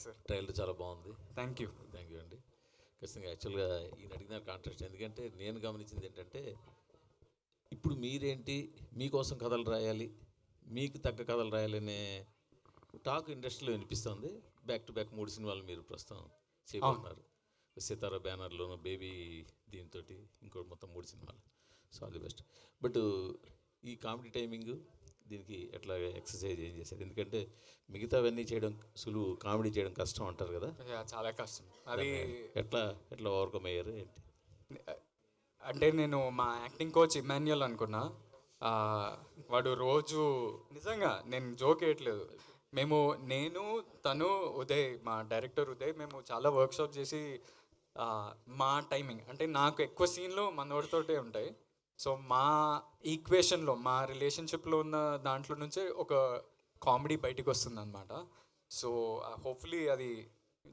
Sir. Trailer చాలా బాగుంది. Thank you అండి. ఖచ్చితంగా యాక్చువల్గా ఈయన అడిగిన కాంట్రాస్ట్, ఎందుకంటే నేను గమనించింది ఏంటంటే, ఇప్పుడు మీరేంటి మీకోసం కథలు రాయాలి, మీకు తగ్గ కథలు రాయాలనే టాక్ ఇండస్ట్రీలో వినిపిస్తుంది. బ్యాక్ టు బ్యాక్ 3 సినిమాలు మీరు ప్రస్తుతం చేయబోతున్నారు. సితారా బ్యానర్లోను, బేబీ దీంతో ఇంకో మొత్తం 3 సినిమాలు. So all the best. But ఈ కామెడీ టైమింగ్ దీనికి ఎట్లా ఎక్సర్సైజ్ ఏం చేశారు? ఎందుకంటే మిగతావన్నీ చేయడం సులువు, కామెడీ చేయడం కష్టం అంటారు కదా. చాలా కష్టం అది. ఎట్లా ఎట్లా ఓవర్కమ్ అయ్యారు ఏంటి? అంటే నేను మా యాక్టింగ్ కోచ్ ఇమాన్యుయల్ అనుకున్నా. వాడు రోజు నిజంగా నేను జోక్ వేయట్లేదు, నేను తను ఉదయ్, మా డైరెక్టర్ ఉదయ్, మేము చాలా వర్క్షాప్ చేసి మా టైమింగ్ అంటే నాకు ఎక్కువ సీన్లు మనోడితోటే ఉంటాయి. సో మా ఈక్వేషన్లో, మా రిలేషన్షిప్లో ఉన్న దాంట్లో నుంచే ఒక కామెడీ బయటికి వస్తుంది అనమాట. సో హోప్ఫుల్లీ అది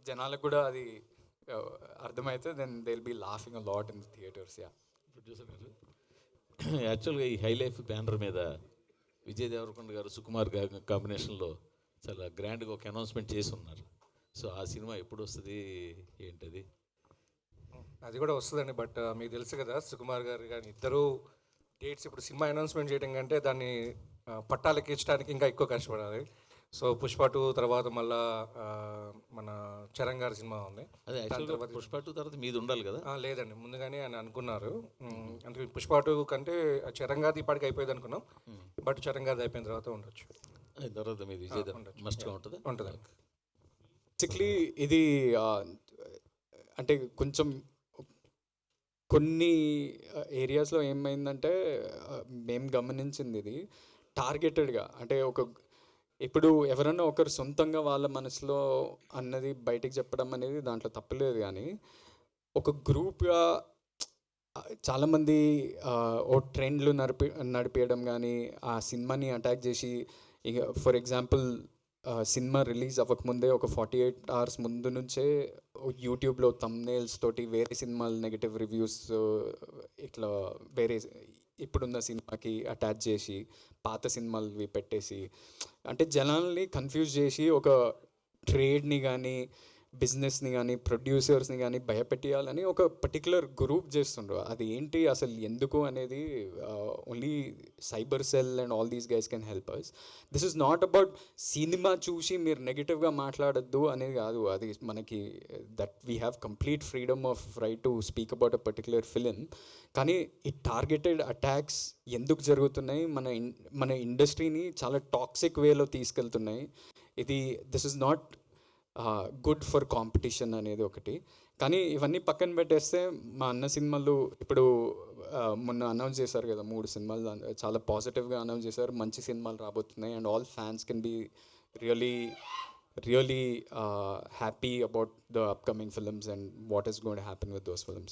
జనాలకు కూడా అది అర్థమైతే then they will be laughing a lot in the theatres. Producer గారు, యాక్చువల్గా ఈ హై లైఫ్ బ్యానర్ మీద విజయ్ దేవరకొండ గారు, సుకుమార్ గారు కాంబినేషన్లో చాలా గ్రాండ్గా ఒక అనౌన్స్మెంట్ చేసి ఉన్నారు. సో ఆ సినిమా ఎప్పుడు వస్తుంది ఏంటది? అది కూడా వస్తుందండి. బట్ మీకు తెలుసు కదా, సుకుమార్ గారు కానీ ఇద్దరు డేట్స్ ఇప్పుడు సినిమా అనౌన్స్మెంట్ చేయడం కంటే దాన్ని పట్టాలెక్కించడానికి ఇంకా ఎక్కువ కష్టపడాలి. సో పుష్ప 2 తర్వాత మళ్ళా మన చరణ్ గారి సినిమా ఉంది. అదే పుష్ప 2 తర్వాత మీది ఉండాలి కదా? లేదండి, ముందుగానే ఆయన అనుకున్నారు. అందుకే పుష్ప 2 కంటే చరణ్ గారిది ఇప్పటికి అయిపోయింది అనుకున్నాం. బట్ చరణ్ గారిది అయిపోయిన తర్వాత ఉండొచ్చు. తర్వాత మీది మస్ట్గా ఉంటుంది. బేసిక్లీ ఇది అంటే కొంచెం కొన్ని ఏరియాస్లో ఏమైందంటే మేము గమనించింది ఇది టార్గెటెడ్గా. అంటే ఇప్పుడు ఎవరన్నా ఒకరు సొంతంగా వాళ్ళ మనసులో అన్నది బయటికి చెప్పడం అనేది దాంట్లో తప్పలేదు, కానీ ఒక గ్రూప్గా చాలామంది ఓ ట్రెండ్లు నడిపేయడం కానీ, ఆ సినిమాని అటాక్ చేసి, ఇక ఫర్ ఎగ్జాంపుల్ సినిమా రిలీజ్ అవ్వకముందే ఒక 48 hours ముందు నుంచే యూట్యూబ్లో థంబ్నెయిల్స్ తోటి వేరే సినిమాలు నెగటివ్ రివ్యూస్ ఇట్లా వేరే ఇప్పుడున్న సినిమాకి అటాచ్ చేసి పాత సినిమాలు పెట్టేసి, అంటే జనాల్ని కన్ఫ్యూజ్ చేసి ఒక ట్రేడ్ని కానీ, బిజినెస్ని కానీ, ప్రొడ్యూసర్స్ని కానీ భయపెట్టియాలని ఒక పర్టికులర్ గ్రూప్ చేస్తుండ్రు. అది ఏంటి అసలు ఎందుకు అనేది only cyber cell and all these guys can help us. This is not about cinema చూసి మీరు నెగిటివ్గా మాట్లాడద్దు అనేది కాదు. అది మనకి that we have complete freedom of right to speak about a particular film. కానీ ఈ టార్గెటెడ్ అటాక్స్ ఎందుకు జరుగుతున్నాయి? మన ఇండస్ట్రీని చాలా టాక్సిక్ వేలో తీసుకెళ్తున్నాయి. This is not good for competition అనేది ఒకటి. కానీ ఇవన్నీ పక్కన పెట్టేస్తే మా అన్న సినిమాలు ఇప్పుడు మొన్న అనౌన్స్ చేశారు కదా 3 సినిమాలు, చాలా పాజిటివ్గా అనౌన్స్ చేశారు. మంచి సినిమాలు రాబోతున్నాయి and all fans can be really happy about the upcoming films and what is going to happen with those films.